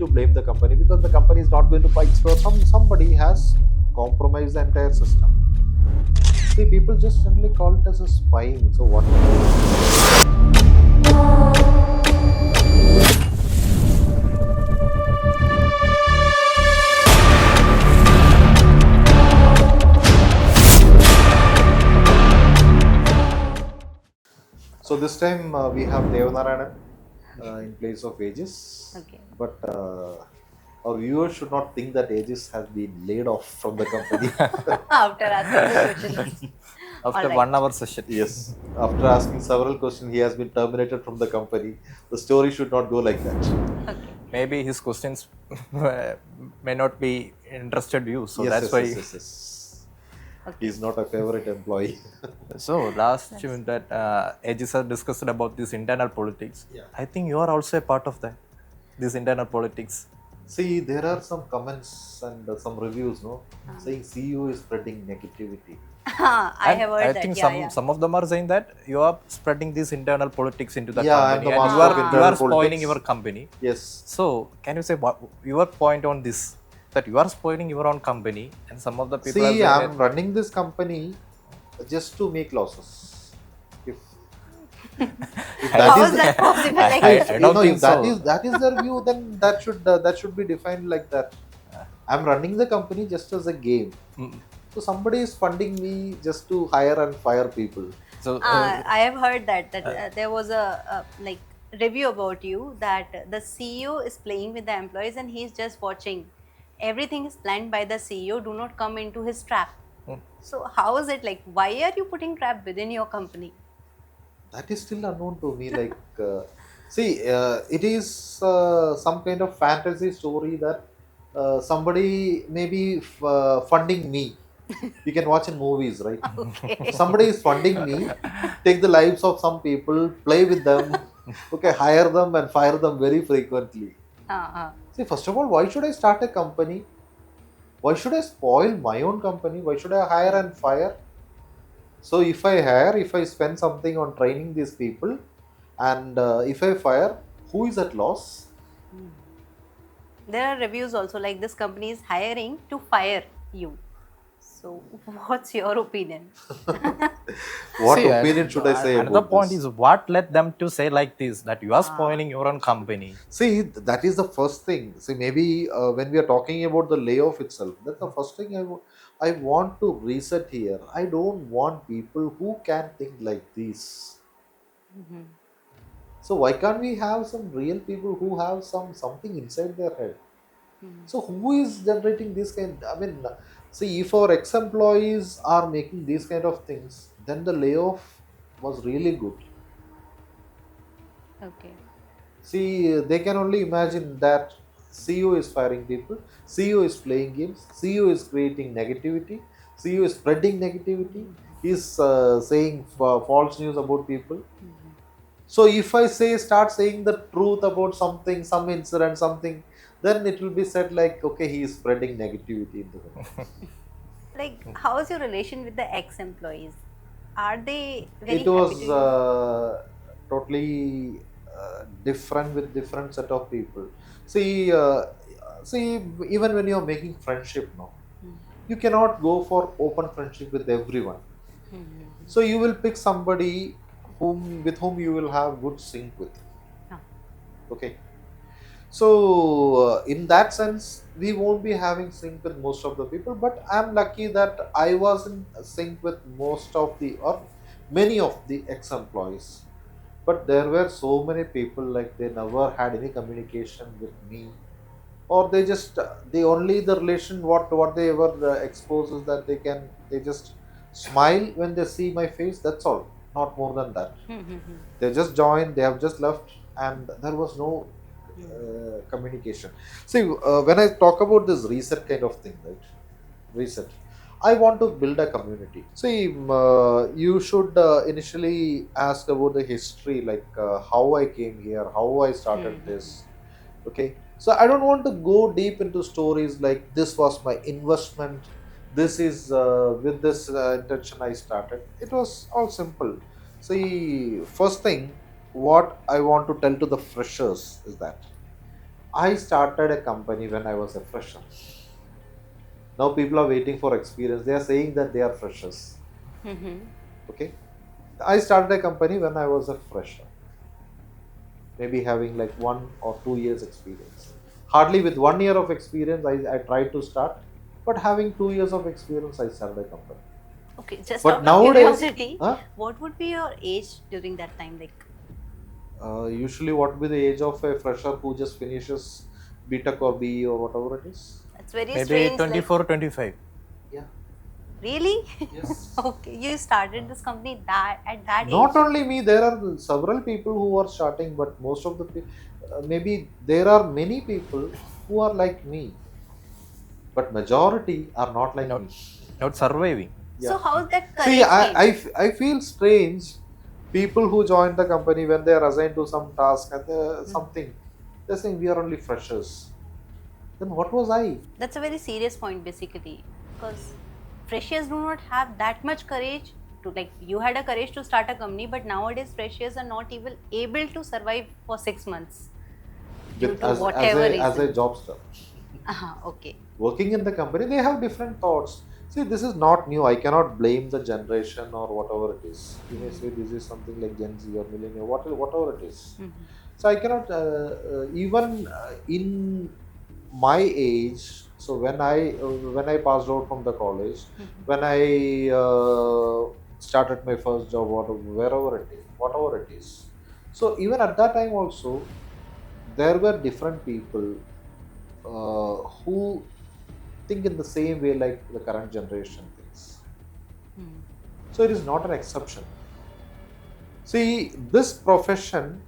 to blame the company because the company is not going to fight. So somebody has compromised the entire system. See, people just generally call it as a spying. So what? So this time we have Devanarayanan in place of Aegis. Okay. But our viewers should not think that Aegis has been laid off from the company. After asking this question. After Alright. 1 hour session. Yes, after asking several questions, he has been terminated from the company. The story should not go like that. Okay. Maybe his questions may not be interested you. So Yes, that's yes, why. yes. Okay. He's not a favorite employee. So last that Aegis has discussed about this internal politics. Yeah. I think you are also a part of that. This internal politics. See, there are some comments and some reviews, no, saying CEO is spreading negativity. I have heard I that. think Yeah, some of them are saying that you are spreading this internal politics into the Yeah, I'm company the and master of you internal are spoiling politics. your company. Yes. So can you say what your point on this? That you are spoiling your own company and some of the people are See, saying I'm running this company just to make losses. If How is that possible? Like, I don't think if that so. is their view, then that should be defined like that. I'm running the company just as a game. So somebody is funding me just to hire and fire people. So I have heard that there was a like review about you that the CEO is playing with the employees and he's just watching. Everything is planned by the CEO. Do not come into his trap. So how is it like? Why are you putting trap within your company? That is still unknown to me. Like, it is some kind of fantasy story that somebody may be funding me. You can watch in movies, right? Okay. Somebody is funding me, take the lives of some people, play with them, okay, hire them and fire them very frequently. See, first of all, why should I start a company? Why should I spoil my own company? Why should I hire and fire? So if I spend something on training these people, and if I fire, who is at loss? There are reviews also like this company is hiring to fire you. So what's your opinion? What see, opinion should I say another about point this? is what led them to say like this that you are spoiling your own company. See, that is the first thing. See, maybe when we are talking about the layoff itself, that's the first thing I want to reset here. I don't want people who can think like this. So why can't we have some real people who have something inside their head? So who is generating this kind? I mean, see, if our ex-employees are making these kind of things, then the layoff was really good. Okay. See, they can only imagine that CEO is firing people, CEO is playing games, CEO is creating negativity, CEO is spreading negativity, he's saying false news about people. So if I start saying the truth about something, some incident, something, then it will be said like, okay, he is spreading negativity in the company. Like, how is your relation with the ex-employees? Are they very It happy was to you? totally different with different set of people. See, see, even when you're making friendship now, you cannot go for open friendship with everyone. So you will pick somebody with whom you will have good sync with. Ah. Okay. So in that sense, we won't be having sync with most of the people. But I'm lucky that I was in sync with most of the or many of the ex-employees. But there were so many people like they never had any communication with me, or they just the only the relation what they ever expose is that they just smile when they see my face. That's all, not more than that. They just joined, they have just left, and there was no communication. See, when I talk about this reset kind of thing, right? Reset. I want to build a community. See, you should initially ask about the history, like how I came here, how I started this. Okay, so I don't want to go deep into stories like this was my investment. This is with this intention I started. It was all simple. See, first thing, what I want to tell to the freshers is that I started a company when I was a fresher. Now people are waiting for experience. They are saying that they are freshers. Mm-hmm. Okay. I started a company when I was a fresher, maybe having like 1 or 2 years experience. Hardly with 1 year of experience, I tried to start, but having 2 years of experience, I started a company. Okay, just But out of nowadays, curiosity, huh? what would be your age during that time? Like, Usually, what would be the age of a fresher who just finishes BTech or BE or whatever it is? that's very Maybe strange. Like, 24, 25. Yeah. really? Yes. Okay, you started this company that at that Not age. only me, there are several people who are starting, but most of the maybe there are many people who are like me, but majority are not like Not, me. not surviving. Yeah. So how that See, courage came? I feel strange. People who join the company when they are assigned to some task and Hmm. something, they're saying we are only freshers. Then what was I? That's a very serious point, basically, because freshers do not have that much courage to, like, you had a courage to start a company, but nowadays freshers are not even able to survive for 6 months due With to whatever as a reason. jobster. Okay. Working in the company, they have different thoughts. See, this is not new. I cannot blame the generation or whatever it is. You may say this is something like Gen Z or millennial, whatever it is. Mm-hmm. So I cannot even in my age. So when I passed out from the college, Mm-hmm. when I started my first job, wherever it is, whatever it is. So even at that time also, there were different people who think in the same way like the current generation thinks. Mm-hmm. So it is not an exception. See, this profession,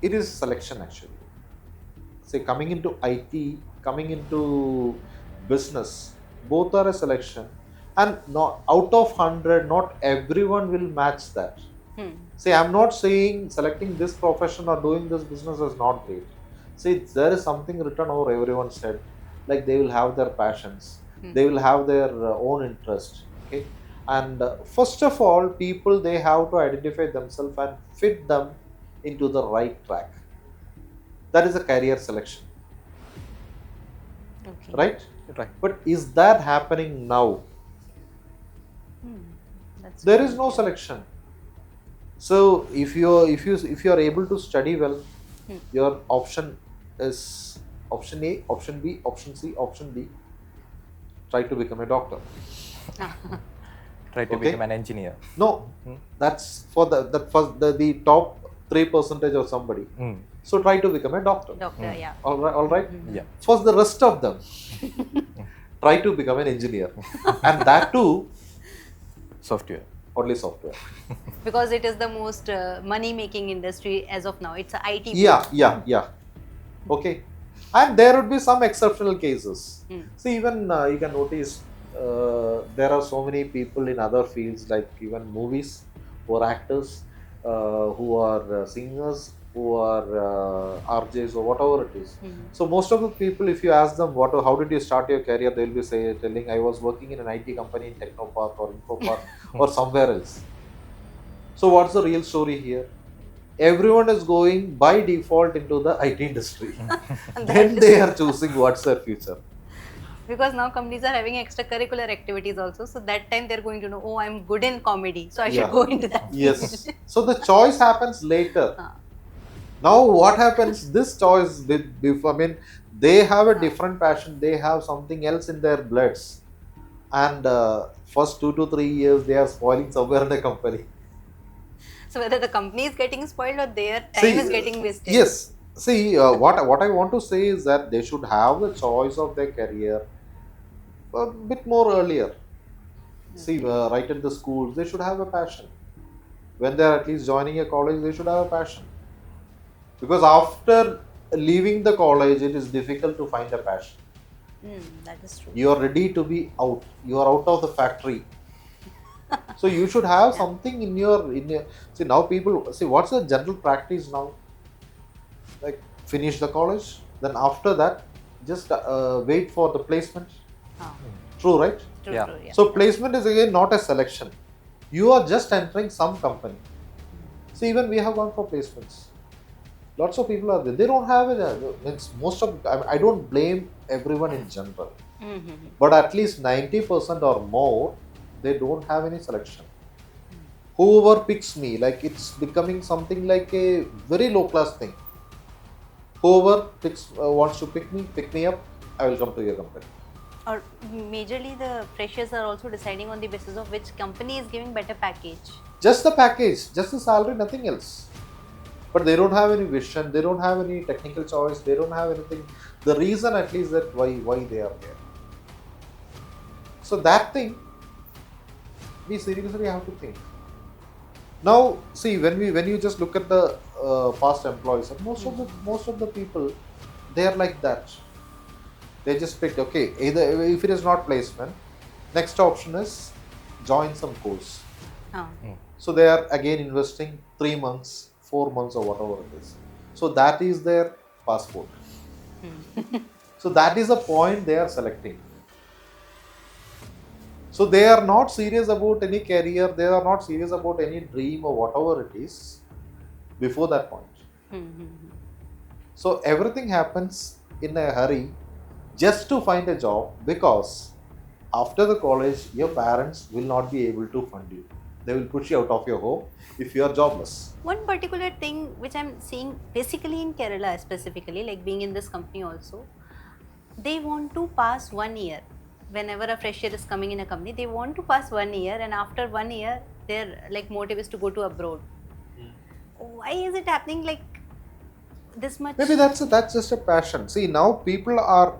it is selection actually. Say coming into IT, coming into business, both are a selection, and not out of 100, not everyone will match that. Hmm. See, I'm not saying selecting this profession or doing this business is not great. See, there is something written over everyone's head, like they will have their passions, Hmm. they will have their own interest. Okay, and first of all, people they have to identify themselves and fit them into the right track. That is a career selection, Okay. right? Right. But is that happening now? Hmm. That's There good is to no hear. selection. So if you are able to study well, Hmm. your option is option A, option B, option C, option D. Try to become a doctor. Try to become Okay? an engineer. No, Mm. that's for the first the top 3% or somebody. Mm. So try to become a doctor. Doctor, Mm. yeah. All right. Yeah. For the rest of them, try to become an engineer, and that too Software. only software. Because it is the most money making industry as of now. It's a IT boom. Yeah. Okay, and there would be some exceptional cases. Hmm. See, even you can notice there are so many people in other fields, like even movies, who are actors, who are singers, who are RJs or whatever it is. Hmm. So most of the people, if you ask them how did you start your career, they'll be telling I was working in an IT company in Technopark or Infopark or somewhere else. So what's the real story here? Everyone is going by default into the IT industry. That Then is they true. are choosing what's their future. Because now companies are having extracurricular activities also. So that time they're going to know, oh, I'm good in comedy. So I should Yeah. go into that field. Yes. So the choice happens later. Ah, Now what happens? This choice, I mean, they have a ah. different passion. They have something else in their bloods, and first 2 to 3 years they are spoiling somewhere in the company. So whether the company is getting spoiled or their time is See, getting wasted. yes. See, what I want to say is that they should have the choice of their career a bit more earlier. See, Okay. right at the schools, they should have a passion. When they are at least joining a college, they should have a passion. Because after leaving the college, it is difficult to find a passion. That is true. You are ready to be out. You are out of the factory. So you should have Yeah. something in your. See, now people see what's the general practice now. Like finish the college, then after that, just wait for the placement. Ah, True, right? true, Yeah. true. Yeah. So placement is again not a selection. You are just entering some company. See, even we have gone for placements. Lots of people are there. They don't have it. Means most of I don't blame everyone in general, Mm-hmm. but at least 90% or more, they don't have any selection. Whoever picks me, like it's becoming something like a very low class thing. Whoever picks wants to pick me up, I will come to your company. Or majorly the freshers are also deciding on the basis of which company is giving better package. Just the package, just the salary, nothing else. But they don't have any vision. They don't have any technical choice. They don't have anything. The reason, at least, that why they are there. So that thing, we seriously have to think. Now, see, when you just look at the past employees, and most of the people, they are like that. They just picked, okay, either if it is not placement, next option is join some course. Oh. So they are again investing 3 months, 4 months, or whatever it is. So that is their passport. So that is the point they are selecting. So they are not serious about any career, they are not serious about any dream or whatever it is before that point. So everything happens in a hurry just to find a job, because after the college, your parents will not be able to fund you. They will push you out of your home if you are jobless. One particular thing which I'm seeing basically in Kerala specifically, like being in this company also, they want to pass 1 year. Whenever a fresher is coming in a company, they want to pass 1 year, and after 1 year, their like motive is to go to abroad. Why is it happening like this much? Maybe that's just a passion. See, now people are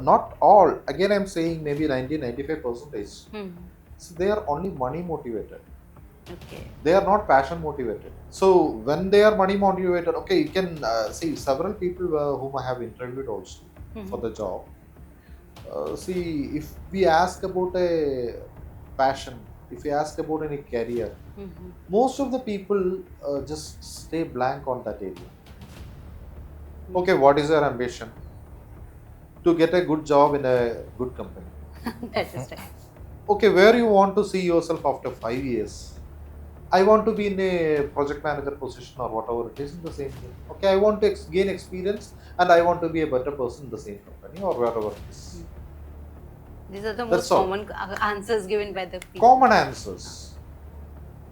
not all. Again, I'm saying maybe 90-95%. So they are only money motivated. Okay. They are not passion motivated. So when they are money motivated, okay, you can see several people whom I have interviewed also for the job. See, if we ask about a passion, if we ask about any career, most of the people just stay blank on that area. Okay, what is your ambition? To get a good job in a good company. That is right. Okay, where you want to see yourself after 5 years? I want to be in a project manager position or whatever it is in the same thing. Okay, I want to gain experience and I want to be a better person in the same company or wherever it is. These are the That's most all. common answers given by the people. Common answers.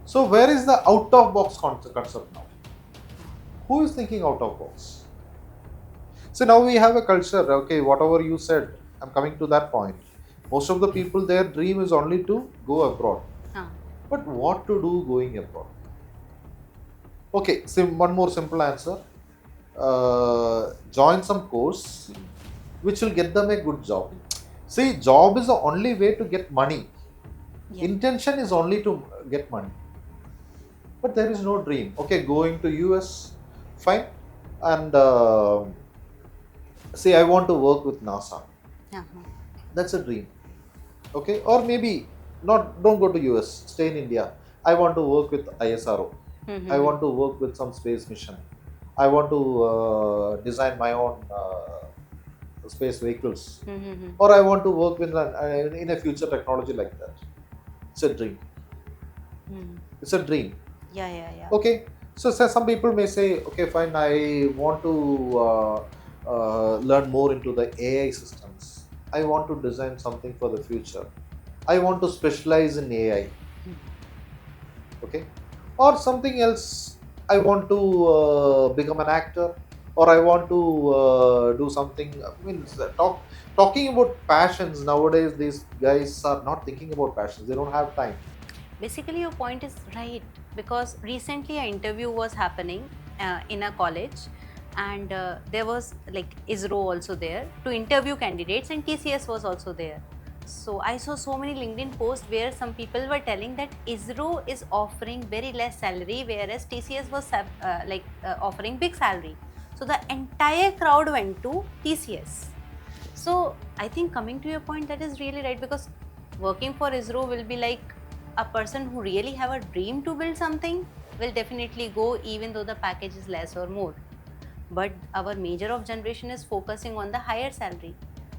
So where is the out of box concept now? Who is thinking out of box? So now we have a culture. Okay, whatever you said, I'm coming to that point. Most of the people, their dream is only to go abroad. But what to do going abroad? Okay, one more simple answer. Join some course which will get them a good job. See, job is the only way to get money. Yeah. Intention is only to get money. But there is no dream. Okay, going to US, fine. And say I want to work with NASA. That's a dream. Okay, or maybe not. Don't go to US. Stay in India. I want to work with ISRO. I want to work with some space mission. I want to design my own space vehicles, or I want to work with in a future technology like that. It's a dream. It's a dream. Yeah. Okay, so some people may say, okay, fine, I want to learn more into the AI systems. I want to design something for the future. I want to specialize in AI. Okay, or something else. I want to become an actor, or I want to do something. I mean, talking about passions nowadays. These guys are not thinking about passions. They don't have time. Basically, your point is right, because recently an interview was happening in a college, and there was like ISRO also there to interview candidates, and TCS was also there. So I saw so many LinkedIn posts where some people were telling that ISRO is offering very less salary, whereas TCS was offering big salary. So the entire crowd went to TCS. So I think, coming to your point, that is really right, because working for ISRO will be like a person who really have a dream to build something will definitely go, even though the package is less or more. But our major of generation is focusing on the higher salary.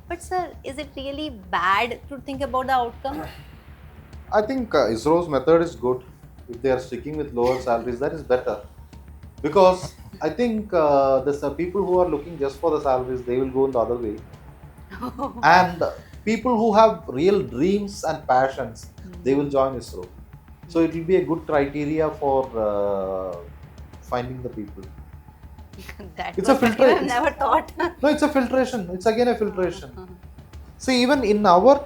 But sir, is it really bad to think about the outcome? I think ISRO's method is good. If they are sticking with lower salaries, that is better. Because I think the people who are looking just for the salaries, they will go in the other way, and people who have real dreams and passions, they will join ISRO. So it will be a good criteria for finding the people. That It's a perspective I've filter. never thought. No, it's a filtration. It's again a filtration. See, even in our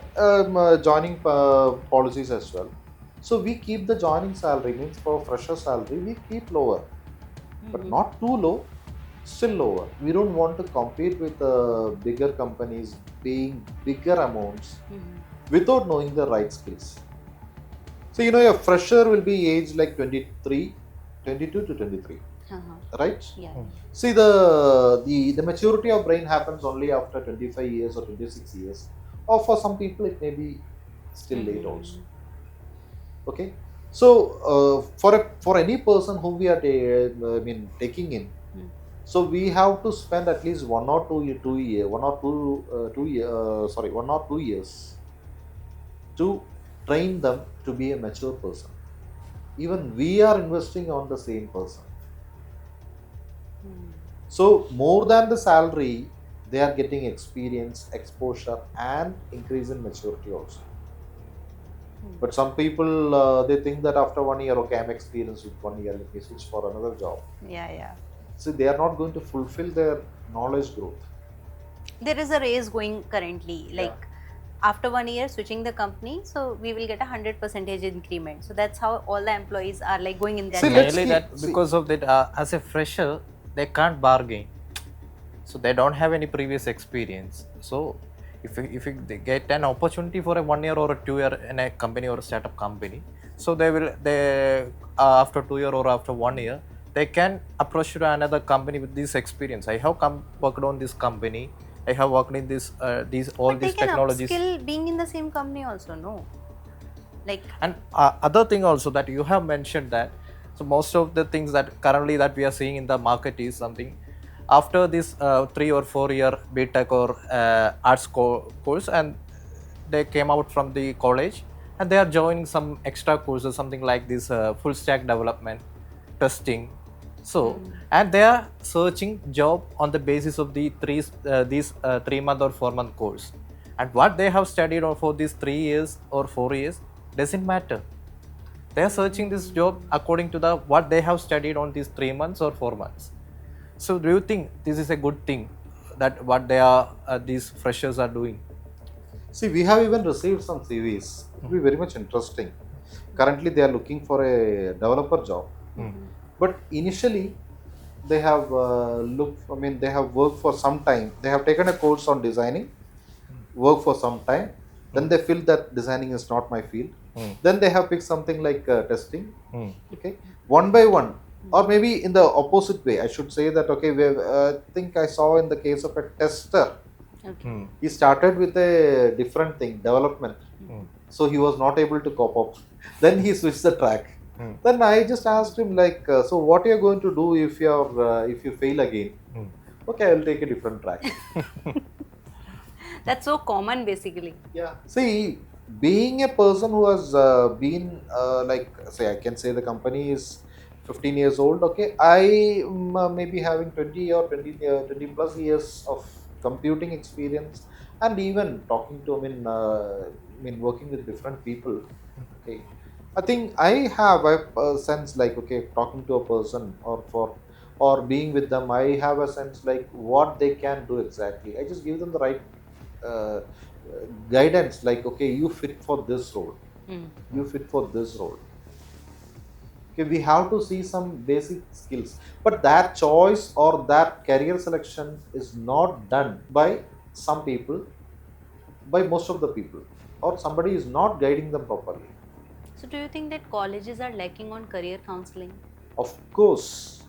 joining policies as well. So we keep the joining salary, means for fresher salary, we keep lower, but not too low, still lower. We don't want to compete with bigger companies paying bigger amounts without knowing the right skills. So, a fresher will be aged like 23, 22 to 23, right? Yeah. See, the maturity of brain happens only after 25 years or 26 years, or for some people it may be still late also. Okay, so for any person whom we are taking in, so we have to spend at least 1 or 2 years to train them to be a mature person. Even we are investing on the same person. So more than the salary, they are getting experience, exposure, and increase in maturity also. But some people they think that after 1 year, okay, I'm experienced with 1 year, let me switch for another job. Yeah. So they are not going to fulfill their knowledge growth. There is a race going currently, like after 1 year switching the company, so we will get 100% increment. So that's how all the employees are like going in that See, let's Mainly keep, that because of that, as a fresher, they can't bargain. So they don't have any previous experience. So if they get an opportunity for a 1 year or a 2 year in a company or a startup company, so they after 2 year or after 1 year, they can approach to another company with this experience. I have worked on this company. I have worked in this these all but they these can technologies. upskill being in the same company also, no? Like, And other thing also that you have mentioned that, so most of the things that currently that we are seeing in the market is something after this 3 or 4 year BTech or arts course, and they came out from the college and they are joining some extra courses, something like this full stack development, testing. So and they are searching job on the basis of the these 3 month or 4 month course, and what they have studied for these 3 years or 4 years doesn't matter. They are searching this job according to the what they have studied on these 3 months or 4 months. So do you think this is a good thing that what they are these freshers are doing? see, we have even received some CVs. It will be very much interesting. Currently, they are looking for a developer job, but initially they have they have worked for some time. They have taken a course on designing, work for some time, then they feel that designing is not my field, then they have picked something like testing. Okay, one by one, or maybe in the opposite way, I should say that, okay, I think I saw in the case of a tester, he started with a different thing, development, so he was not able to cope up, then he switched the track. Then I just asked him like, so what are you going to do if you fail again? Okay, I will take a different track. that's so common basically. Yeah. See, being a person who has been like, say, I can say the company is 15 years old. Okay, I may be having 20 or 20 plus years of computing experience, and even talking to, working with different people. Okay, I think I have a sense like, okay, talking to a person or being with them, I have a sense like what they can do exactly. I just give them the right uh, guidance, like, okay, you fit for this role, you fit for this role. Okay, we have to see some basic skills, but that choice or that career selection is not done by some people, by most of the people, or somebody is not guiding them properly. So do you think that colleges are lacking on career counseling? Of course,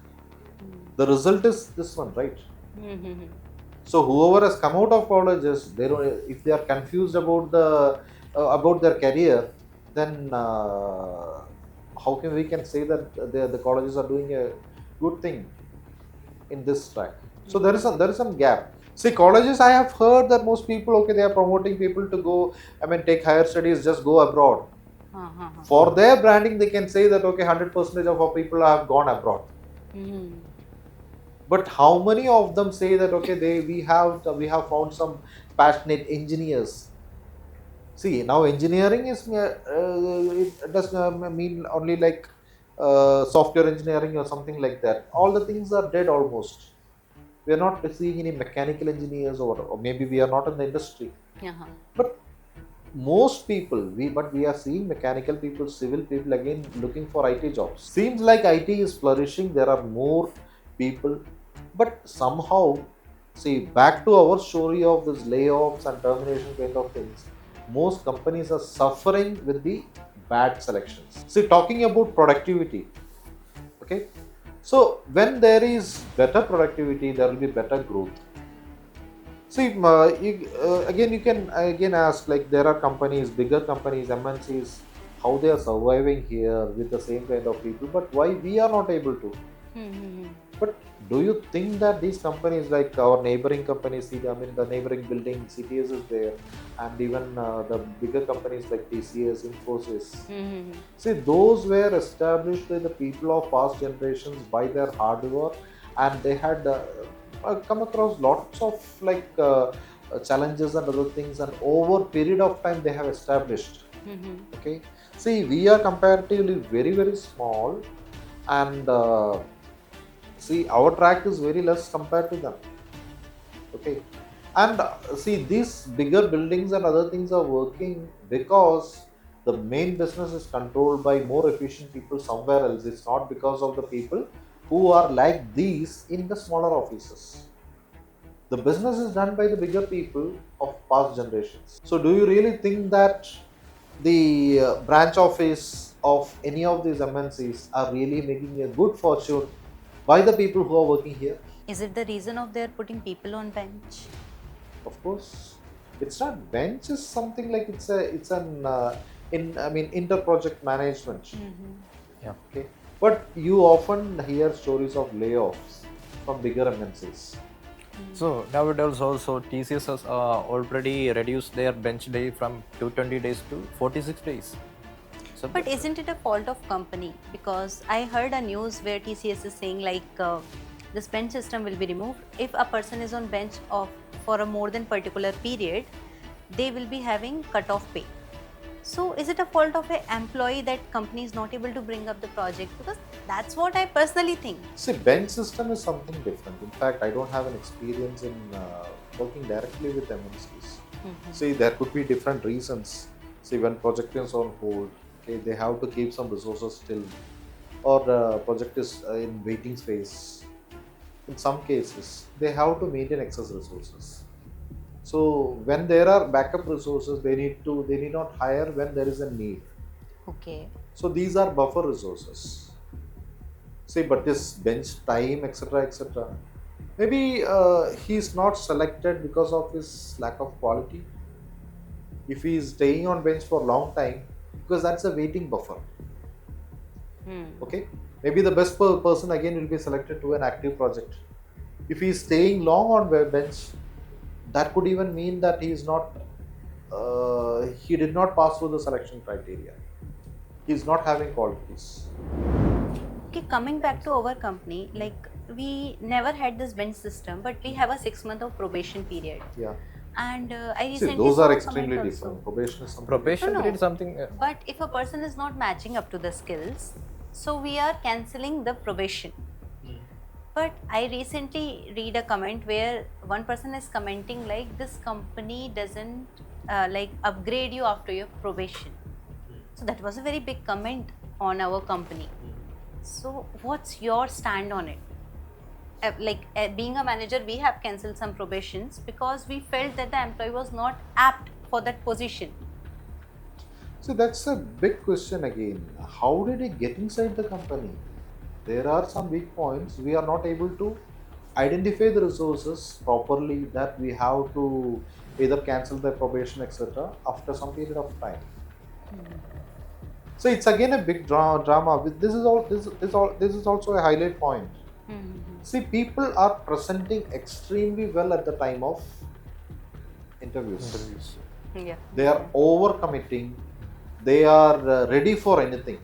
the result is this one, right? So whoever has come out of colleges, they don't, if they are confused about about their career, then how can we can say that the colleges are doing a good thing in this track? So there is some gap. See, colleges, I have heard that most people, okay, they are promoting people to go, take higher studies, just go abroad. For their branding, they can say that, okay, 100% of our people have gone abroad. But how many of them say that okay, we have found some passionate engineers? See, now engineering is it does mean only like software engineering or something like that. All the things are dead almost. We are not seeing any mechanical engineers, or maybe we are not in the industry. Uh-huh. But most people, we are seeing mechanical people, civil people again looking for IT jobs. Seems like IT is flourishing. There are more people, but somehow, see, back to our story of this layoffs and termination kind of things. Most companies are suffering with the bad selections. See, talking about productivity, okay. So when there is better productivity, there will be better growth. See, again, you can again ask, like, there are companies, bigger companies, MNCs, how they are surviving here with the same kind of people, but why we are not able to? Mm-hmm. But do you think that these companies, like our neighboring companies, I mean, the neighboring building, CTS is there, and even the bigger companies like TCS, Infosys, Mm-hmm. see, those were established by the people of past generations by their hard work, and they had come across lots of challenges and other things, and over period of time they have established. Mm-hmm. Okay, see, we are comparatively very very small, and see, our track is very less compared to them. Okay, and see, these bigger buildings and other things are working because the main business is controlled by more efficient people somewhere else. It's not because of the people who are like these in the smaller offices. The business is done by the bigger people of past generations. So do you really think that the branch office of any of these MNCs are really making a good fortune by the people who are working here? Is it the reason of their putting people on bench? Of course, it's not bench. Is something like it's an in I mean inter-project management. Mm-hmm. Yeah. Okay, but you often hear stories of layoffs from bigger MNCs. So nowadays also TCS has already reduced their bench day from 220 days to 46 days. So But isn't it a fault of company? Because I heard a news where TCS is saying like this bench system will be removed if a person is on bench of for a more than particular period, they will be having cut off pay. So is it a fault of an employee that company is not able to bring up the project? Because that's what I personally think. See, bench system is something different. In fact, I don't have an experience in working directly with MNCs. Mm-hmm. See, there could be different reasons. See, when project is on hold, okay, they have to keep some resources still, or the project is in waiting phase. In some cases, they have to maintain excess resources. So when there are backup resources, they need not hire when there is a need. Okay. So these are buffer resources. See, but this bench time, etc., etc. Maybe he's not selected because of his lack of quality. If he is staying on bench for a long time, because that's a waiting buffer. Hmm. Okay, maybe the best person again will be selected to an active project. If he is staying long on bench, that could even mean that he is not. He did not pass through the selection criteria. He is not having qualities. Okay, coming back to our company, like we never had this bench system, but we have a 6 month of probation period. Yeah. And I See, recently those are saw a comment extremely also. different. Probation is something probation No, different. period no. is something. But if a person is not matching up to the skills, so we are canceling the probation. But I recently read a comment where one person is commenting like this company doesn't like upgrade you after your probation. So that was a very big comment on our company. So what's your stand on it? Being a manager, we have cancelled some probations because we felt that the employee was not apt for that position. So that's a big question again. How did he get inside the company? There are some weak points. We are not able to identify the resources properly, that we have to either cancel the probation, etc., after some period of time. So it's again a big drama. This is all. This is also a highlight point. Mm-hmm. See, people are presenting extremely well at the time of interviews. Interviews. Yeah. They are overcommitting. They are ready for anything.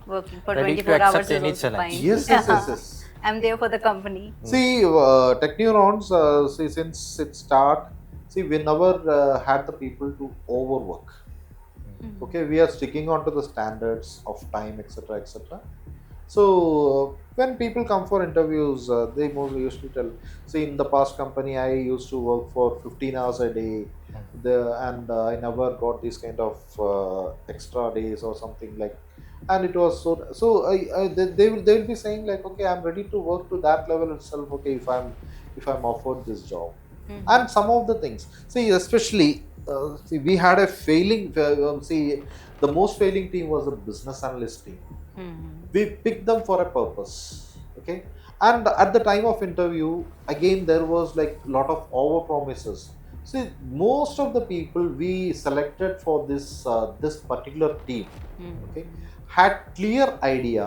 Working for Ready to 24 hours accept is any also challenge. fine. Yes, yes, yes, yes. I'm there for the company. See, TechNeurons, see, since it start, see, we never had the people to overwork. Mhm. Okay, we are sticking on to the standards of time, etc., etc. So when people come for interviews, they mostly usually tell. See, in the past company, I used to work for 15 hours a day, and I never got these kind of extra days or something like. And it was they will be saying like, okay, I'm ready to work to that level itself. Okay, if I'm offered this job, Mhm. and some of the things. See, especially see, we had a failing. See, the most failing team was the business analyst team. Mhm. We picked them for a purpose. Okay, and at the time of interview, again there was like a lot of over promises. See, most of the people we selected for this particular team, okay, Mhm. had clear idea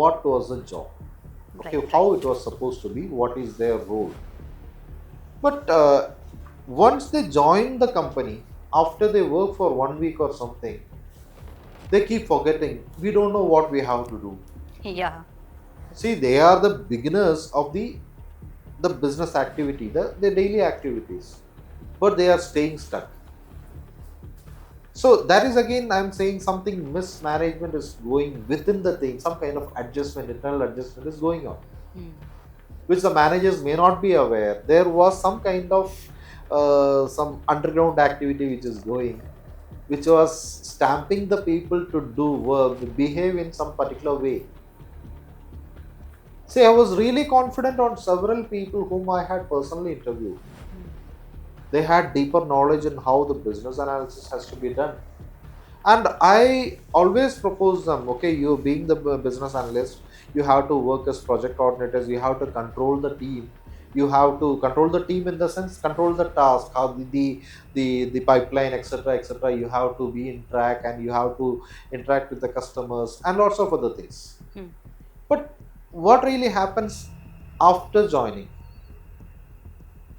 what was the job, okay, Right, how right. it was supposed to be, what is their role. But once they join the company, after they work for 1 week or something, they keep forgetting we don't know what we have to do. Yeah. See, they are the beginners of the business activity, the daily activities, but they are staying stuck. So that is again, I'm saying something mismanagement is going within the thing, some kind of adjustment, internal adjustment is going on, Mm. which the managers may not be aware. There was some kind of some underground activity which is going, which was stamping the people to do work, to behave in some particular way. See, I was really confident on several people whom I had personally interviewed. Mm. They had deeper knowledge in how the business analysis has to be done. And I always propose them, okay, you being the business analyst, you have to work as project coordinators, you have to control the team. You have to control the team in the sense, control the task, how the pipeline, etc., etc. You have to be in track, and you have to interact with the customers and lots of other things. Mm. But what really happens after joining?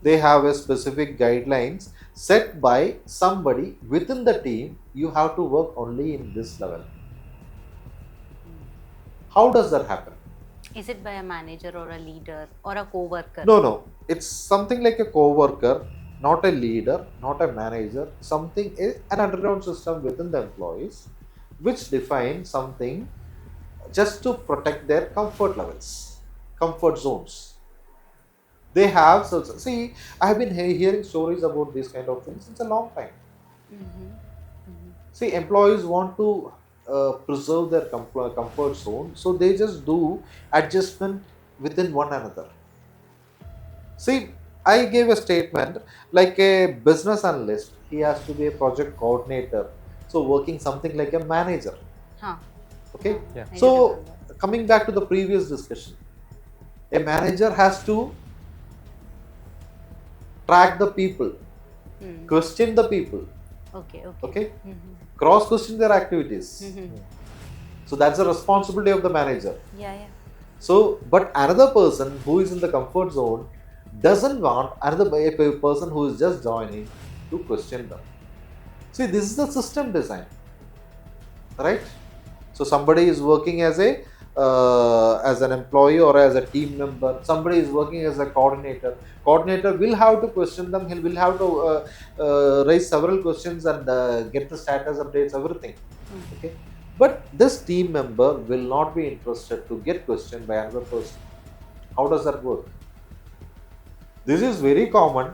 They Yeah. have a specific guidelines set by somebody within the team. You have to work only in this level. Mm. How does that happen? Is it by a manager or a leader or a co-worker? No, it's something like a co-worker, not a leader, not a manager, something, an underground system within the employees, which defines something just to protect their comfort levels, comfort zones. They have, see, I have been hearing stories about these kind of things since a long time. Mm-hmm. Mm-hmm. See, employees want to preserve their comfort zone, so they just do adjustment within one another. See, I gave a statement like a business analyst, he has to be a project coordinator, so working something like a manager. Huh. Huh. Okay, Yeah. I do so remember. coming back to the previous discussion, a manager has to track the people, Mm. question the people, Okay. Okay. okay, Mm-hmm. cross question their activities. Mm-hmm. So that's the responsibility of the manager. Yeah. Yeah. So, but another person who is in the comfort zone doesn't want another a person who is just joining to question them. See, this is the system design, right? So somebody is working as an employee or as a team member. Somebody is working as a coordinator. Coordinator will have to question them. He will have to raise several questions and get the status updates, everything. Mm. Okay, but this team member will not be interested to get questioned by another person. How does that work? This is very common.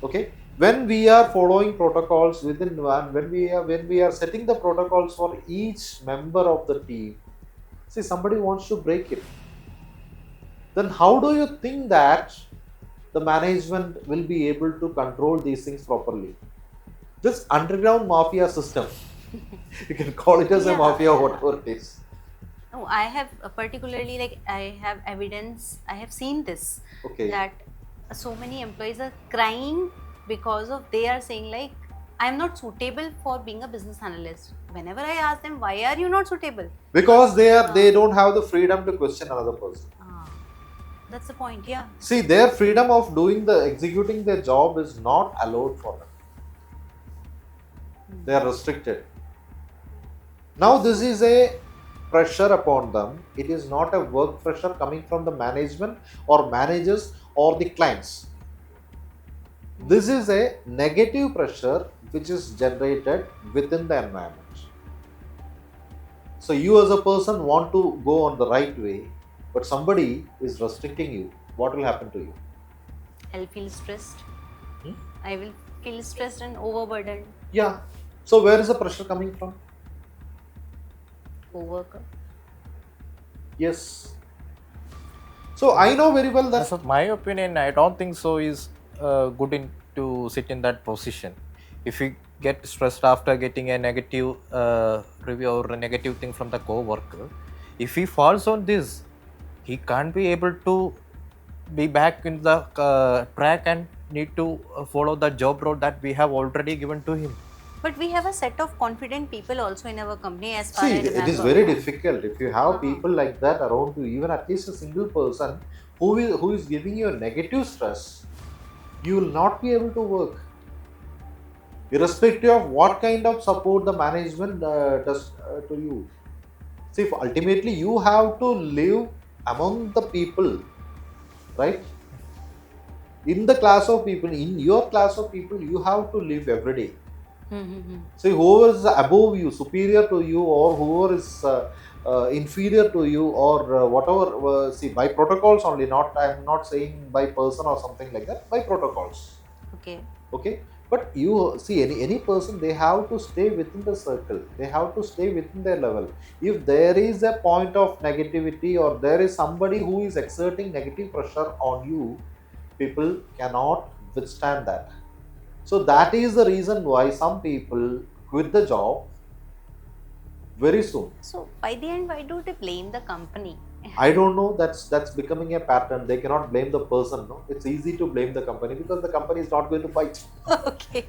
Okay, when we are following protocols within one, when we are setting the protocols for each member of the team, see, somebody wants to break it. Then how do you think that the management will be able to control these things properly? This underground mafia system, you can call it as a Yeah. mafia, Yeah. whatever it is. No, I have particularly, like, I have evidence. I have seen this, Okay, that so many employees are crying because of, they are saying like, I'm not suitable for being a business analyst. Whenever I ask them, why are you not suitable? because they Uh, don't have the freedom to question another person. uh, that's the point. Yeah. See, their freedom of doing the executing their job is not allowed for them. They Mm. are restricted. Now this is a pressure upon them. It is not a work pressure coming from the management or managers or the clients. This is a negative pressure which is generated within the environment. So you as a person want to go on the right way, but somebody is restricting you. What will happen to you? I'll feel stressed. Hmm? I will feel stressed and overburdened. Yeah. So where is the pressure coming from? Coworker. Yes. So I know very well that. As of my opinion, I don't think so is good to sit in that position. If you get stressed after getting a negative review or a negative thing from the co-worker, if he falls on this, he can't be able to be back in the track and need to follow the job road that we have already given to him. But we have a set of confident people also in our company as far See, as it I'm is very concerned. difficult if you have people like that around you, even at least a single person who is giving you a negative stress, you will not be able to work. Irrespective of what kind of support the management does to you. See, ultimately you have to live among the people, right? In the class of people, in your class of people, you have to live every day. See, whoever is above you, superior to you, or whoever is inferior to you, or whatever. See, by protocols only. Not, I'm not saying by person or something like that. By protocols. Okay. Okay. But you see, any person, they have to stay within the circle. They have to stay within their level. If there is a point of negativity, or there is somebody who is exerting negative pressure on you, people cannot withstand that. So that is the reason why some people quit the job very soon. So by the end, why do they blame the company? I don't know. That's becoming a pattern. They cannot blame the person. No, it's easy to blame the company because the company is not going to bite. Okay.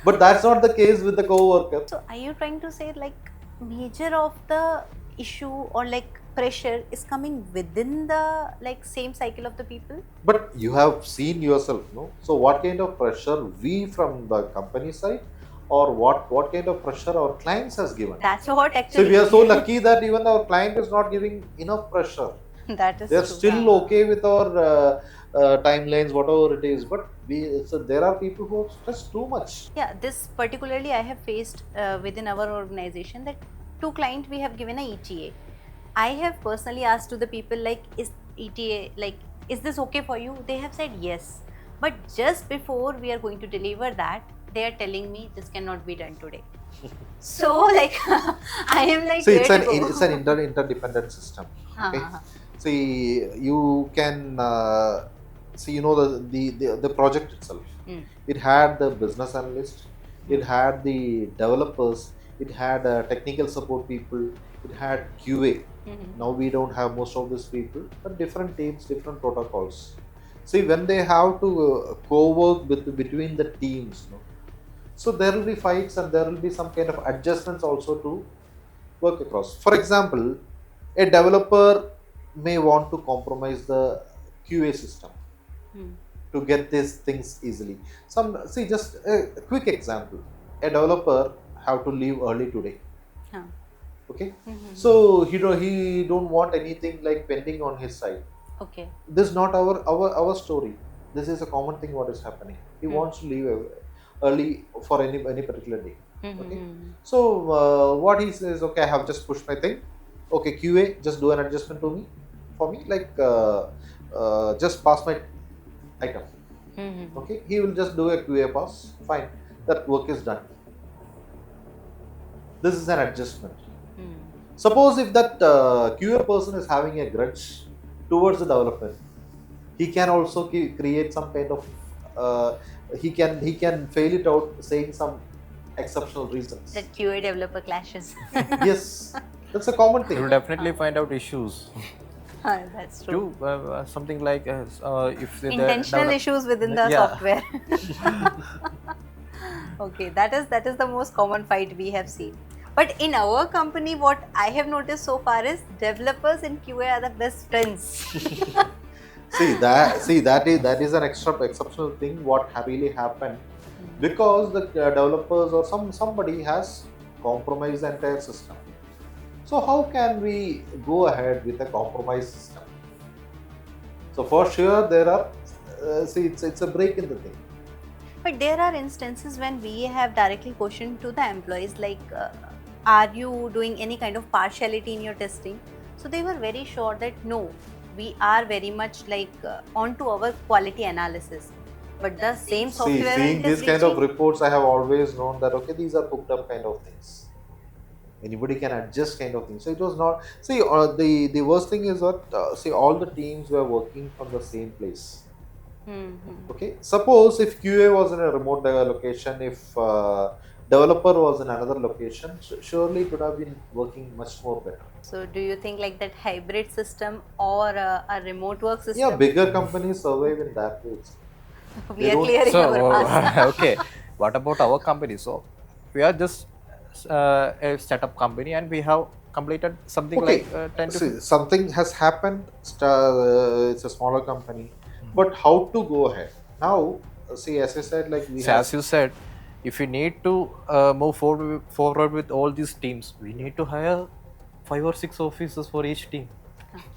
But that's not the case with the co-worker. So are you trying to say like major of the issue or like pressure is coming within the like same cycle of the people? But you have seen yourself, no? So what kind of pressure we from the company side, or what kind of pressure our clients has given? That's what So actually. we are so lucky that even our client is not giving enough pressure. That is They are true. still okay with our timelines, whatever it is. But there are people who have stressed too much. Yeah, this particularly I have faced within our organization that to client we have given a ETA. I have personally asked to the people like, is ETA like, is this okay for you? They have said yes. But just before we are going to deliver that, they are telling me this cannot be done today. So like I am like, See, where to go? it's an interdependent system. Okay. See, you can see, you know, the project itself. It had the business analyst, it had the developers, it had technical support people, it had QA. Now we don't have most of these people, but different teams, different protocols. See, when they have to co-work between the teams, no? So there will be fights and there will be some kind of adjustments also to work across. For example, a developer may want to compromise the QA system to get these things easily. See, just a quick example. A developer have to leave early today. Okay. So he don't want anything like pending on his side. Okay. This is not our story. This is a common thing what is happening. He wants to leave early for any particular day. Okay. So what he says, okay, I have just pushed my thing. Okay, QA, just do an adjustment to me for me, like just pass my item. Okay, he will just do a QA pass. Fine, that work is done. This is an adjustment. Suppose if that QA person is having a grudge towards the developer, he can also create some kind of he can fail it out saying some exceptional reasons. That QA developer clashes. Yes, that's a common thing. You will definitely find out issues. That's true. Something like if Intentional issues within the software. Okay, that is the most common fight we have seen. But in our company, what I have noticed so far is developers and QA are the best friends. that is an exceptional thing. What really happened, because the developers or somebody has compromised the entire system. So how can we go ahead with a compromise system? So for sure there are see it's a break in the thing. But there are instances when we have directly questioned to the employees, like, are you doing any kind of partiality in your testing? So they were very sure that no, we are very much like onto our quality analysis. But the same See, software, when seeing it is these kind of reaching, reports, I have always known that okay, these are cooked up kind of things. Anybody can adjust kind of thing. So it was not. See, the worst thing is that see all the teams were working from the same place. hmm. Okay, suppose if QA was in a remote location, if developer was in another location, surely it would have been working much more better. So do you think like that hybrid system or a remote work Yeah, system? bigger companies survive in that way itself. They We are don't. clearing our So, paths. okay, what about our company? So, we are just a startup company, and we have completed something like Okay, 10 to see, 15. something has happened. It's a smaller company, but how to go ahead now? See, as I said, like we So, have. as you said, if we need to move forward with all these teams, we need to hire 5 or 6 officers for each team.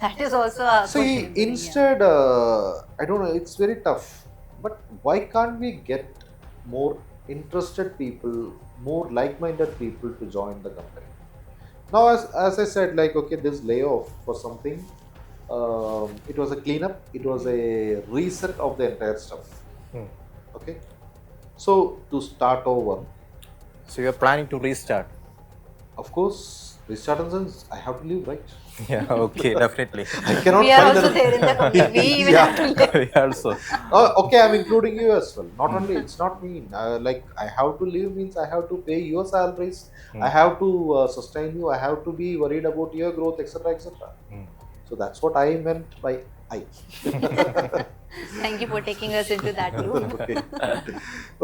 That is also a See, questionable thing, yeah. instead, I don't know, it's very tough. But why can't we get more interested people, more like-minded people to join the company? Now, as I said, like okay, this layoff was something. It was a cleanup. It was a reset of the entire stuff. Hmm. Okay, so to start over, So, you are planning to restart. of course, restart in sense I have to leave, right? Yeah, okay, definitely. I We cannot are find also a. there in the company. We even have Yeah. to live. We also. Okay, I'm including you as well. Not only it's not me. Like I have to live means I have to pay your salaries. I Hmm. have to sustain you. I have to be worried about your growth, etc., etc. Hmm. So that's what I meant by I. Thank you for taking us into that loop. Okay.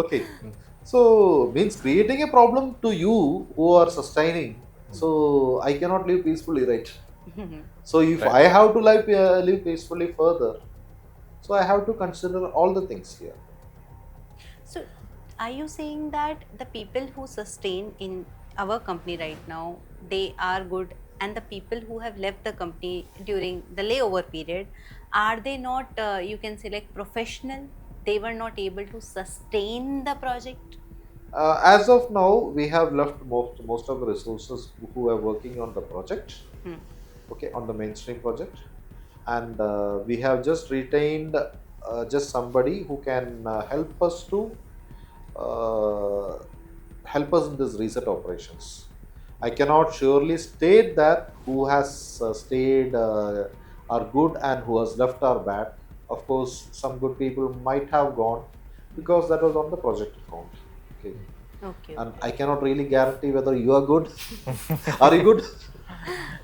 Okay. So means creating a problem to you who are sustaining. So I cannot live peacefully, right? So if Right. I have to live peacefully further, so I have to consider all the things here. So, are you saying that the people who sustain in our company right now, they are good, and the people who have left the company during the layover period, are they not, you can say, like professional? They were not able to sustain the project? As of now, we have left most of the resources who are working on the project, Hmm. okay, on the mainstream project, and we have just retained just somebody who can uh, help us in this reset operations. I cannot surely state that who has stayed are good and who has left are bad. Of course, some good people might have gone because that was on the project account. Okay, Okay, and okay. I cannot really guarantee whether you are good. Are you good?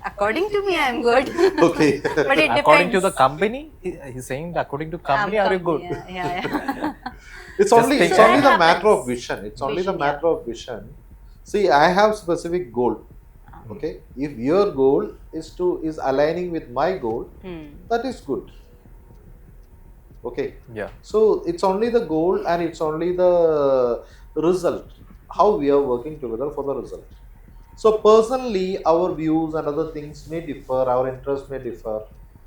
According to me, I am good. Okay. But it According to depends. the company, he's saying that according to company, are you Company, good? yeah, yeah. it's Just only think. So it's that only the matter of happens. vision. It's only the Vision, yeah. matter of vision. See, I have specific goal. Okay, if your goal is aligning with my goal, Hmm. that is good. Okay, Yeah. so it's only the goal and it's only the result, how we are working together for the result. So personally our views and other things may differ, our interests may differ.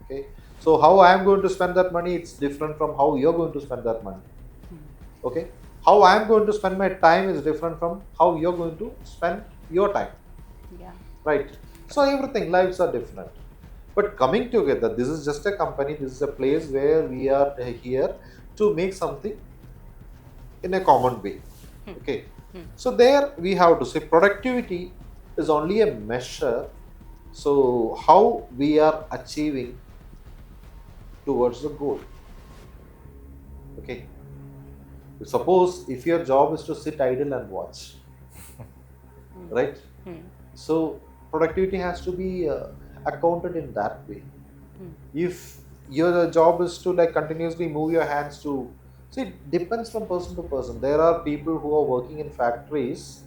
Okay, so how I am going to spend that money, it's different from how you're going to spend that money. Hmm. Okay, how I am going to spend my time is different from how you're going to spend your time, Yeah. right? So everything, lives are different, but coming together, this is just a company, this is a place where we are here to make something in a common way. Hmm. Okay, Hmm. so there we have to say productivity is only a measure, so how we are achieving towards the goal. Okay, suppose if your job is to sit idle and watch, Hmm. right? Hmm. So productivity has to be accounted in that way. Hmm. If your job is to like continuously move your hands to, see, it depends from person to person. There are people who are working in factories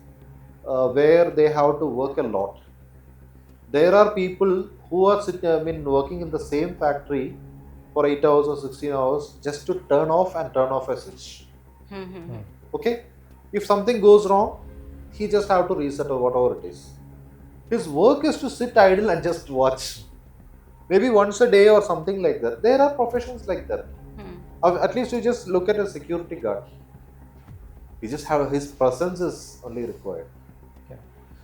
where they have to work a lot. There are people who are working in the same factory for 8 hours or 16 hours just to turn off and turn off a switch. Hmm. Hmm. Okay, if something goes wrong, he just have to reset or whatever it is. His work is to sit idle and just watch. Maybe once a day or something like that. There are professions like that. At least you just look at a security guard. You just have his presence is only required. Yeah.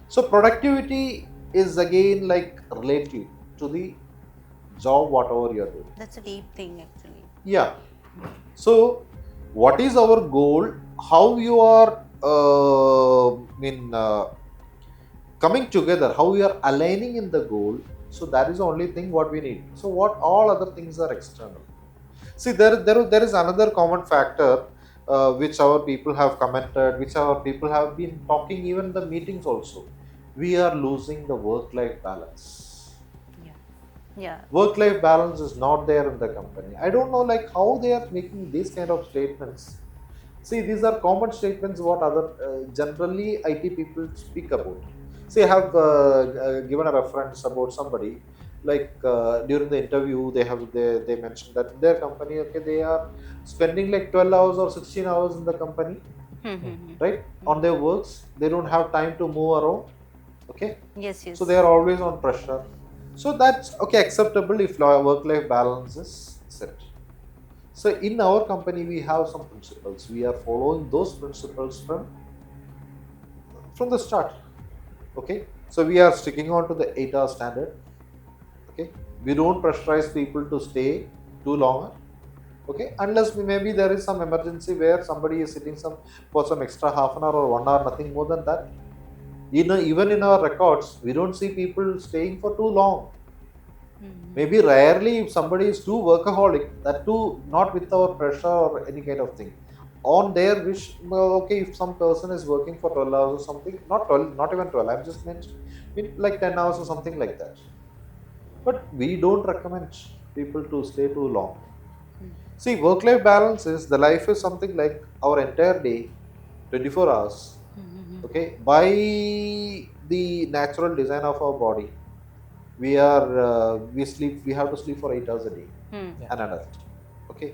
So productivity is again like relative to the job, whatever you are doing. That's a deep thing actually. Yeah. So, what is our goal? How you are, coming together? How we are aligning in the goal? So that is the only thing what we need. So what all other things are external. See, there is another common factor which our people have commented, which our people have been talking even in the meetings also. We are losing the work-life balance. Yeah. Yeah. Work-life balance is not there in the company. I don't know like how they are making these kind of statements. See, these are common statements what other generally IT people speak about. See, I have given a reference about somebody like during the interview they mentioned that in their company, okay, they are spending like 12 hours or 16 hours in the company, right, on their works. They don't have time to move around. Okay, Yes, so yes. they are always on pressure. So that's okay, acceptable if work life balance is set. So in our company, we have some principles. We are following those principles from the start. Okay, so we are sticking on to the 8-hour standard. Okay, we don't pressurize people to stay too longer. Okay, unless maybe there is some emergency where somebody is sitting some for some extra half an hour or 1 hour, nothing more than that. Even in our records, we don't see people staying for too long. Maybe rarely if somebody is too workaholic, that too not with our pressure or any kind of thing. On their wish, well, okay, if some person is working for 12 hours or something, not 12, not even 12, I'm just mentioning like 10 hours or something like that. But we don't recommend people to stay too long. See, work life balance is the life is something like our entire day, 24 hours. Okay, by the natural design of our body, we sleep, we have to sleep for 8 hours a day, Yeah. an adult. Okay,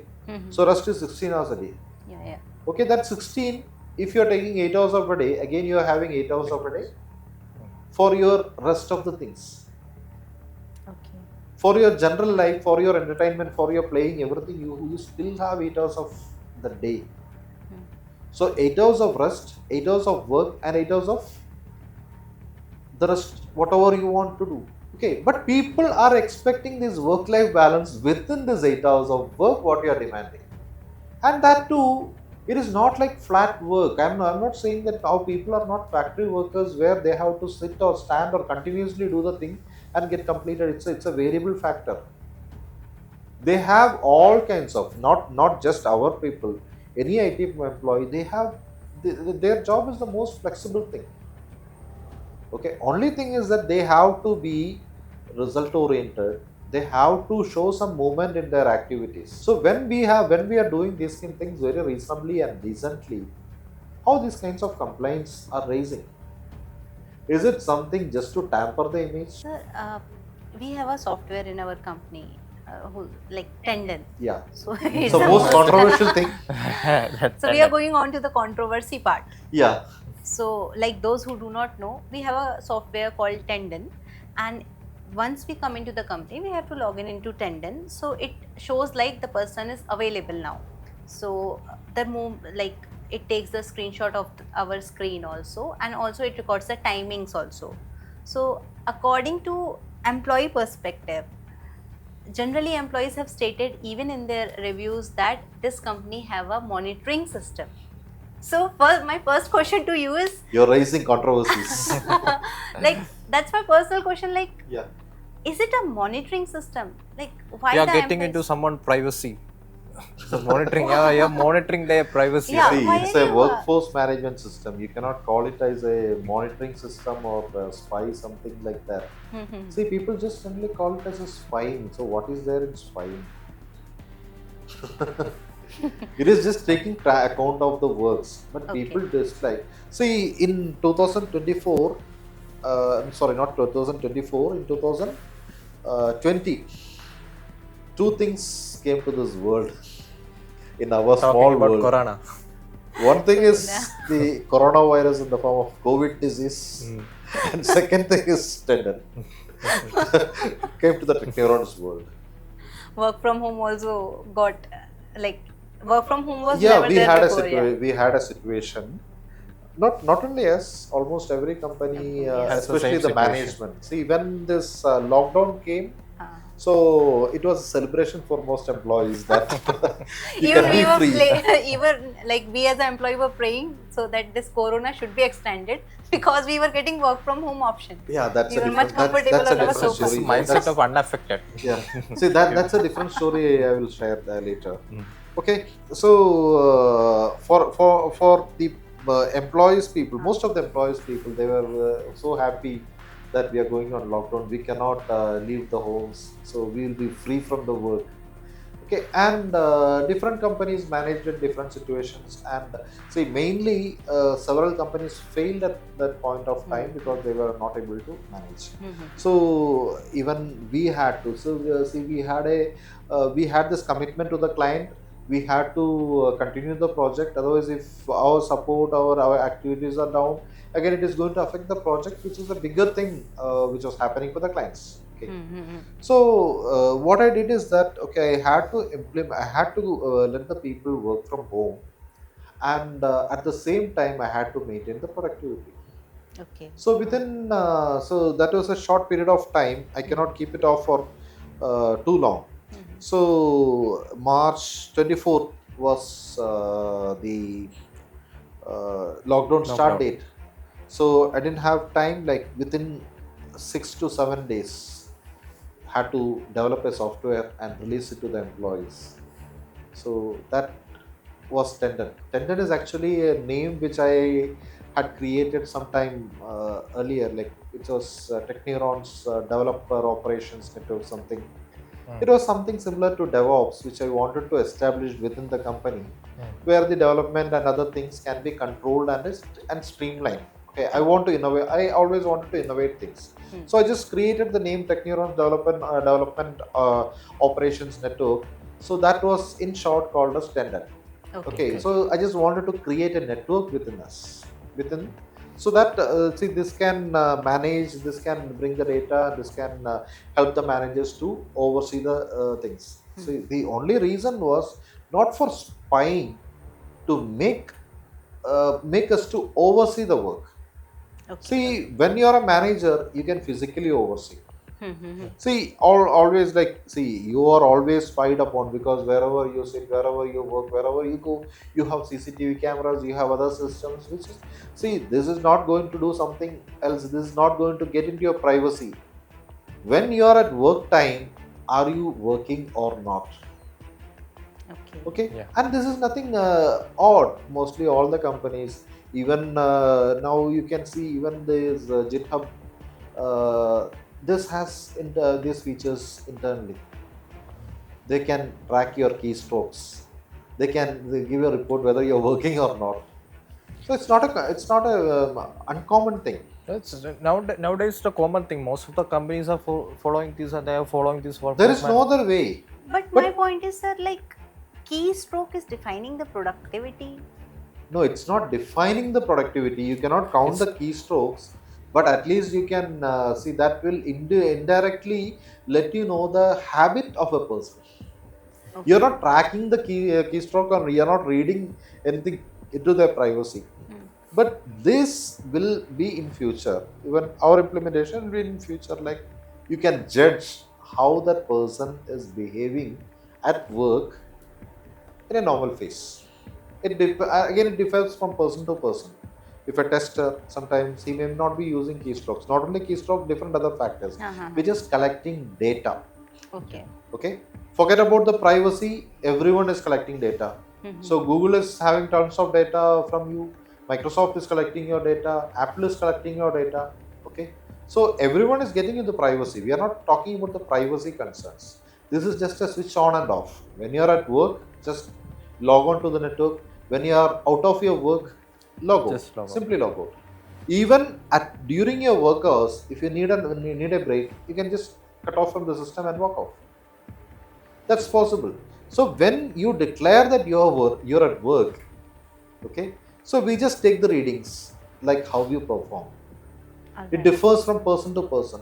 so rest is 16 hours a day. Yeah, yeah. Okay, that's 16. If you're taking 8 hours of a day, again you are having 8 hours of a day for your rest of the things, Okay. for your general life, for your entertainment, for your playing, everything. You still have 8 hours of the day. So 8 hours of rest, 8 hours of work, and 8 hours of the rest, whatever you want to do. Okay, but people are expecting this work-life balance within this 8 hours of work what you are demanding, and that too, it is not like flat work. I'm not saying that our people are not factory workers where they have to sit or stand or continuously do the thing and get completed. It's a variable factor. They have all kinds of not just our people. Any IT employee they have their job is the most flexible thing. Okay, only thing is that they have to be result oriented. They have to show some movement in their activities. So when we are doing these things very reasonably and decently, how these kinds of complaints are raising? Is it something just to tamper the image? Sir, we have a software in our company who like Tendon. Yeah. So It's it's the the most most. controversial thing. So we are going on to the controversy part. Yeah. So, like those who do not know, we have a software called Tendon, and once we come into the company, we have to log in into Tendon. So it shows like the person is available now. So the move like it takes the screenshot of our screen also, and also it records the timings also. So according to employee perspective, generally employees have stated even in their reviews that this company have a monitoring system. So my first question to you is You're raising controversies. like that's my personal question, like Yeah. is it a monitoring system, like why You are the getting into employees- someone's privacy. So monitoring, you're monitoring their privacy. Yeah, See, why it's are a you, workforce management system. You cannot call it as a monitoring system or a spy, something like that. See, people just simply call it as a spying. So, what is there in spying? It is just taking account of the works, but Okay. people dislike. See, in 2024, I'm sorry, not 2024, in 2020, two things came to this world in our Talking small about world. Corona. One thing is the coronavirus in the form of COVID disease, And second thing is Tendon. Came to the TechNeurons world. Work from home also got like work from home was Yeah, never there before. Yeah. we had a situation. Not only us, almost every company, Yes. Has the especially same the situation. management. See, when this lockdown came, Uh, so it was a celebration for most employees that you even can we be were free. even like we as an employee were praying so that this corona should be extended because we were getting work from home option. Yeah, that's We a were much different comfortable that's a on our different That's sofa. a story. mindset That's of unaffected. yeah. See that's a different story. I will share that later. Mm. Okay, so for the employees people, most of the employees people, they were so happy that we are going on lockdown. We cannot leave the homes, so we will be free from the work. Okay, and different companies managed in different situations, and see mainly several companies failed at that point of time because they were not able to manage. So even we had to. So see, we had this commitment to the client. We had to continue the project. Otherwise, if our support, our activities are down, again it is going to affect the project, which is the bigger thing which was happening for the clients. Okay, so what I did is that okay, I had to implement. I had to let the people work from home, and at the same time, I had to maintain the productivity. Okay. So within so that was a short period of time. I cannot keep it off for too long. So March 24th was the lockdown start Lockdown. date. So I didn't have time. Like within 6 to 7 days, had to develop a software and release it to the employees. So that was Tendon. Tendon is actually a name which I had created sometime earlier. Like it was TechNeurons developer operations network something. It Mm. was something similar to DevOps, which I wanted to establish within the company, Mm. where the development and other things can be controlled and streamlined. Okay, I want to innovate. I always wanted to innovate things, so I just created the name TechNeurons Development Operations Network. So that was in short called as Tendon. Okay. Okay, Okay. so I just wanted to create a network within us, within, so that see this can manage, this can bring the data, this can help the managers to oversee the things. So the only reason was not for spying, to make us to oversee the work. Okay. See, when you are a manager, you can physically oversee. Okay. See, always like, see, you are always spied upon because wherever you sit, wherever you work, wherever you go, you have CCTV cameras, you have other systems, which is, see, this is not going to do something else. This is not going to get into your privacy. When you are at work time, are you working or not? Okay. Okay, Yeah. and this is nothing odd. Mostly all the companies, even now you can see even this GitHub. This has these features internally. They can track your keystrokes. They give you a report whether you're working or not. So it's not a uncommon thing. That's nowadays the common thing. Most of the companies are following this, and they are following this work There from is no home. other way. But my But point is, sir, like keystroke is defining the productivity. no, it's not defining the productivity. You cannot count It's the keystrokes, but at least you can see that will indirectly let you know the habit of a person. You're Okay. not tracking the keystroke, or you're not reading anything into their privacy. But this will be in future. Even our implementation will be in future. Like you can judge how that person is behaving at work in a normal phase. Again, it differs from person to person. If a tester, sometimes he may not be using keystrokes. Not only keystroke, different other factors. We're just collecting data. yeah. Okay. Okay, forget about the privacy. Everyone is collecting data. So Google is having tons of data from you. Microsoft is collecting your data. Apple is collecting your data. Okay, so everyone is getting into privacy. We are not talking about the privacy concerns. This is just a switch on and off. When you are at work, just log on to the network. When you are out of your work, log out. Just log out. Simply log out. Even at during your work hours, if you need a break, you can just cut off from the system and walk off. That's possible. So when you declare that you're at work, okay, so we just take the readings, like how you perform. All It right. differs from person to person.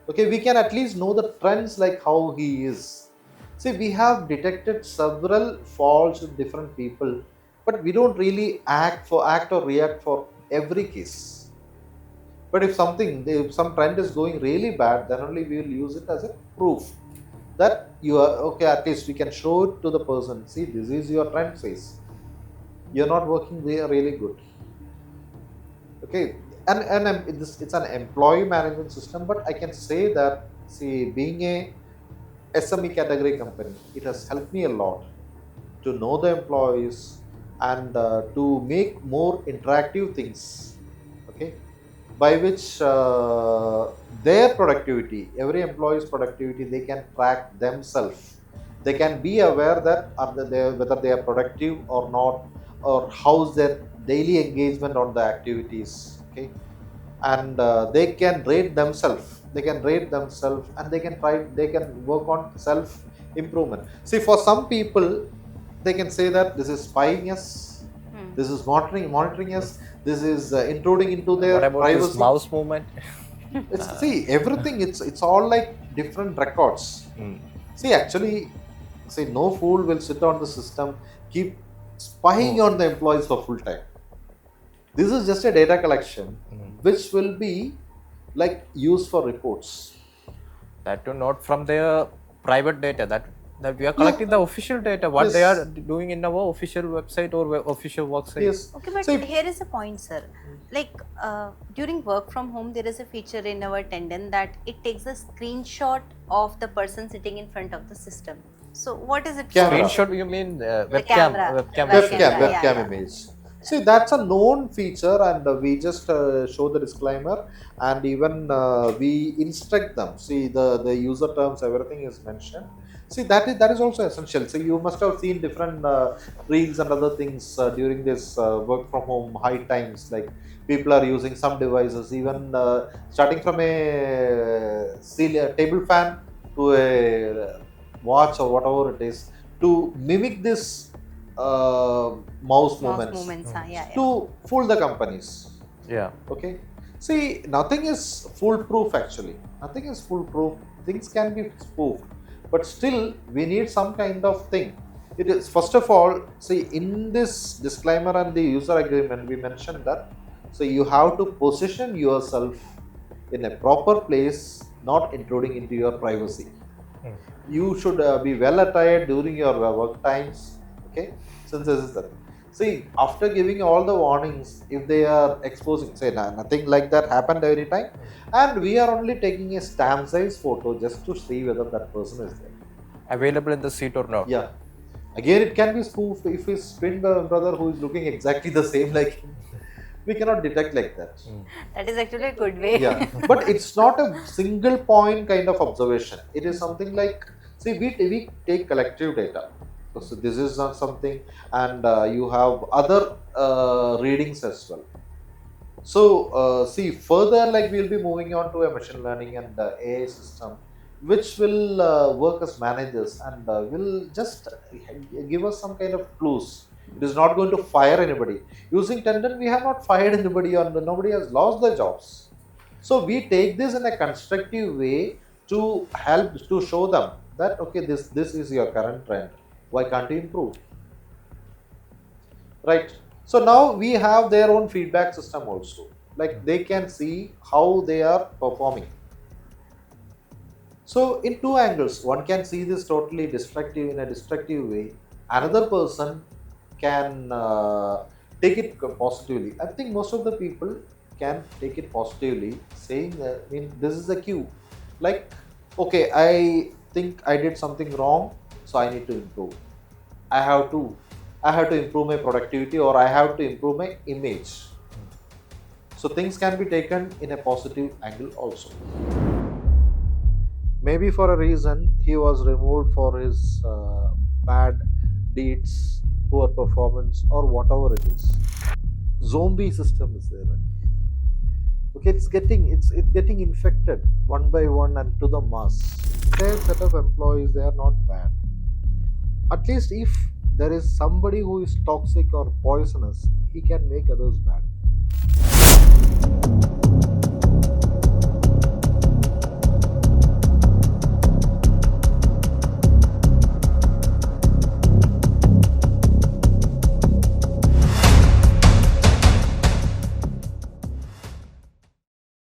Okay, we can at least know the trends like how he is. See, we have detected several faults in different people, but we don't really act or react for every case. But if some trend is going really bad, then only we will use it as a proof that you are okay. At least we can show it to the person. See, this is your trend phase. You're not working there really good. Okay, it's an employee management system, but I can say that, see, being a SME category company, it has helped me a lot to know the employees and to make more interactive things. Okay, by which their productivity, every employee's productivity, they can track themselves. They can be aware that whether they are productive or not, or how's their daily engagement on the activities. Okay, and they can rate themselves, and they can work on self improvement. See, for some people, they can say that this is spying us, Hmm. this is monitoring us, this is intruding into their What about this privacy. mouse movement? It's, see, everything, it's all like different records. Mm. See, actually, see, no fool will sit on the system, keep spying Oh. on the employees for full time. This is just a data collection which will be like used for reports. That too not from their private data, that we are Yeah, collecting the official data, what they are yes, doing in our official website or official work site. yes. Okay, but See, here is a point, sir. Like during work from home, there is a feature in our Tendon that it takes a screenshot of the person sitting in front of the system. So what is it for? camera, Screenshot, you mean The webcam, camera, webcam webcam, machine? webcam, yeah, yeah, webcam yeah. image. See, that's a known feature, and we just show the disclaimer, and even we instruct them. See, the user terms, everything is mentioned. See, that is also essential. So you must have seen different reels and other things during this work from home high times. Like, people are using some devices, even starting from a table fan to a watch or whatever it is, to mimic this mouse Mouse movements movements, huh? Yeah, yeah. to fool the companies. Yeah. Okay, see, nothing is foolproof actually. Nothing is foolproof. Things can be spoofed, but still we need some kind of thing. It is, first of all, see, in this disclaimer and the user agreement, we mentioned that, so you have to position yourself in a proper place, not intruding into your privacy. You should be well attired during your work times. Okay, since this is the, see, after giving all the warnings, if they are exposing, say, nothing like that happened every time, and we are only taking a stamp size photo just to see whether that person is there. Available in the seat or not? Yeah, again, it can be spoofed if his twin brother who is looking exactly the same like him. We cannot detect like that. That is actually a good way. Yeah, but it's not a single point kind of observation. It is something like, see, we take collective data. So this is not something, and you have other readings as well. So see, further, like, we'll be moving on to a machine learning and AI system, which will work as managers, and will just give us some kind of clues. It is not going to fire anybody. Using Tendon, we have not fired anybody, or nobody has lost their jobs. So we take this in a constructive way to help to show them that, okay, this is your current trend. Why can't you improve? Right. So now we have their own feedback system also. Like, they can see how they are performing. So in two angles, one can see this totally destructive in a destructive way. Another person can take it positively. I think most of the people can take it positively, saying that, I mean, this is a cue. Like, okay, I think I did something wrong, so I need to improve. I have to, I have to improve my productivity, or I have to improve my image. So things can be taken in a positive angle also. Maybe for a reason he was removed for his bad deeds, poor performance, or whatever it is. Zombie system is there. Okay, it's getting infected one by one and to the mass. Their set of employees, they are not bad. At least if there is somebody who is toxic or poisonous, he can make others bad.